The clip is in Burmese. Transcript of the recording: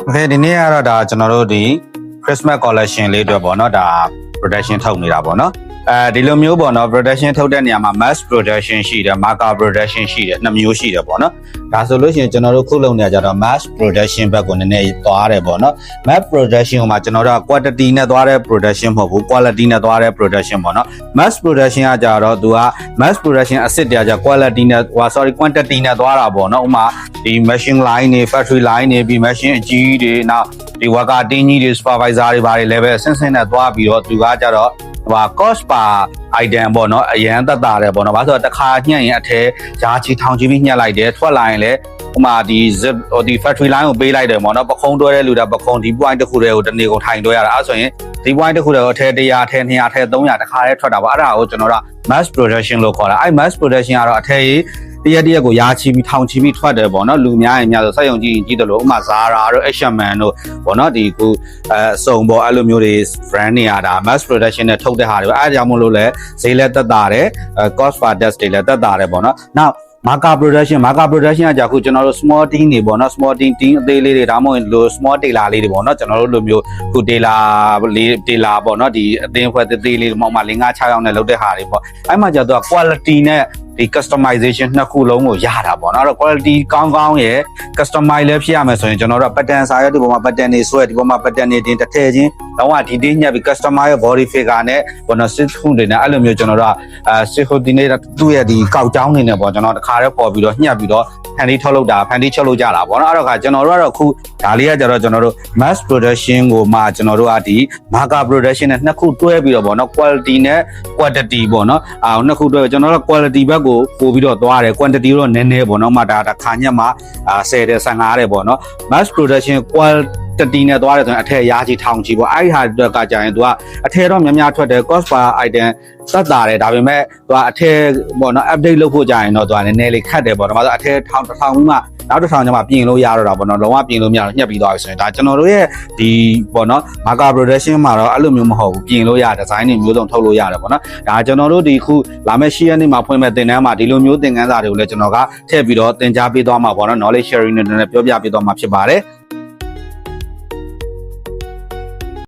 Okay ဒီနေ့ကတော့ဒါကျွန်တော်တို့ဒီ Christmas collection လေးအတွက်ပေါ့နော်ဒါ production ထုတ်နေတာပေါ့နော်ဒီလိုမျိုးပေါ့နော် production ထုတ်တဲ့နေရာမှာ mass production ရှိတယ် marker production ရှိတယ်နှစ်မျိုးရှိတယ်ပေါ့နော်ဒါဆိုလို့ရှိရင်ကျွန်တော်တို့ခုလုပ်နေကြတော့ mass production ဘက်ကိုနည်းနည်းသွားတယ်ပေါ့နော် mass production ဟိုမှာကျွန်တော်တို့က quantity နဲ့သွားတဲ့ production မဟုတ်ဘူး quality နဲ့သွားတဲ့ production ပေါ့နော် mass production ကကြတော့သူက mass production အစစ်တရားကြ quality နဲ့quantity နဲ့သွားတာပေါ့နော်ဥမာဒီ machine line တွေ factory line တွေပြီး machine အကြီးတွေနောက်ဒီ worker တင်းကြီးတွေ supervisor တွေဘာတွေ level အဆင့်ဆင့်နဲ့သွားပြီးတော့သူကကြတော့cost per item ပေါ့နော်အရန်သက်သာတယ်ပေါ့နော်ဘာလို့ဆိုတော့တစ်ခါညှက်ရင်အထဲဂျာချီထောင်ချီပြီးညှက်လိုက်တယ်ထွက်လာရင်လည်းဥမာဒီ zip ဒီ factory line ကိုပေးလိုက်တယ်ပေါ့နော်ပခုံးတွဲတဲ့လူတာပခုံးဒီ point တစ်ခုတည်းကိုတနေ့ကုန်ထိုင်တွဲရတာအဲ့ဆိုရင်ဒီ point တစ်ခုတည်းကိုအထဲ100အထဲ200အထဲ300တစ်ခါတည်းထွက်တာပေါ့အဲ့ဒါကိုကျွန်တော်တို့ mass production လို့ခေါ်တာအဲ့ mass production ကတော့အထဲတရက်ကိုရာချီပြီးထောင်ချီပြီးထွက်တယ်ပေါ့နော်လူများရင်များဆိုစက်ယုံကြည့်ကြည့်တယ်လို့ဥမာ Zara တို့ H&M တို့ပေါ့နော်ဒီခုစုံပေါ့အဲ့လိုမျိုးတွေ brand တွေရတာ mass production နဲ့ထုတ်တဲ့ဟာတွေပဲအဲ့ဒါကြောင့်မို့လို့လဲဈေးလည်းသက်သာတယ် cost per desk တွေလည်းသက်သာတယ်ပေါ့နော်နောက်marker production ကကြာခုကျွန်တော်တို့ small team တွေပေါ့နော် small team အသေးလေးတွေဒါမှမဟုတ်လို့ small tailor လေးတွေပေါ့နော်ကျွန်တော်တို့လိုမျိုးခု tailor ပေါ့နော်ဒီအသင်းဖွဲ့သေးလေးတွေမှောက်မှ5 6ယောက်နဲ့လုပ်တဲ့ဟာတွေပေါ့အဲ့မှာကြာတော့ quality နဲ့ဒီ customization နှစ်ခုလုံးကိုရတာပေါ့နော်အဲ့တော့ quality ကောင်းရယ် customize လည်းဖြစ်ရမယ်ဆိုရင်ကျွန်တော်တို့ pattern စာရွက်ဒီပေါ်မှာ pattern တွေဆွဲဒီပေါ်မှာ pattern တွေတင်တစ်ထည့်ချင်းတော့ကဒီညက်ပြီး customer ရဲ့ body figure နဲ့ဘောနော် sit hood တွေနဲ့အဲ့လိုမျိုးကျွန်တော်တို့sit hood ဒီနေ့သူ့ရဲ့ဒီကောက်ကြောင်းနေနဲ့ပေါ့ကျွန်တော်တခါတည်းပေါ်ပြီးတော့ညှက်ပြီးတော့ဖန်တီးထုတ်လုပ်တာဖန်တီးချုပ်လုပ်ကြတာပေါ့နော်အဲ့တော့ကျွန်တော်တို့ကတော့ခုဒါလေးကကြတော့ကျွန်တော်တို့ mass production ကိုမှကျွန်တော်တို့ကဒီ marker production နဲ့နှစ်ခုတွဲပြီးတော့ပေါ့နော် quality နဲ့ quantity ပေါ့နော်နှစ်ခုတွဲကျွန်တော်တို့ quality ဘက်ကိုပို့ပြီးတော့သွားတယ် quantity တော့နည်းနည်းပေါ့နော်မှဒါခါညက်မှာ10တယ်15တယ်ပေါ့နော် mass production quality နဲ့သွားတယ်ဆိုရင်အထက်ရာချီထောင်ချီပေါ့အဲ့ဒီဟာကကြာရင်သူကအထက်တော့များထွက်တယ် cost per item သက်သာတယ်ဒါပေမဲ့သူကအထက်ပေါ့နော် update လုပ်ဖို့ကြာရင်တော့သူကနည်းနည်းလေးခက်တယ်ပေါ့ဒါမှမဟုတ်အထက်ထောင်ပြီးမှနောက်တစ်ထောင်ကျမှပြင်လို့ရတော့တာပေါ့နော်လုံးဝပြင်လို့မရတော့ညှက်ပြီးသွားပြီဆိုရင်ဒါကျွန်တော်တို့ရဲ့ဒီပေါ့နော် marker production မှာတော့အဲ့လိုမျိုးမဟုတ်ဘူးပြင်လို့ရ design တွေမျိုးစုံထုတ်လို့ရတယ်ပေါ့နော်ဒါကျွန်တော်တို့ဒီခုလာမယ့်10ရက်နေ့မှာဖွင့်မဲ့သင်တန်းမှာဒီလိုမျိုးသင်ခန်းစာတွေကိုလည်းကျွန်တော်ကထည့်ပြီးတော့သင်ကြားပေးသွားမှာပေါ့နော် knowledge sharing နဲ့ပြောပြပေးသွားမှာဖြစ်ပါတယ်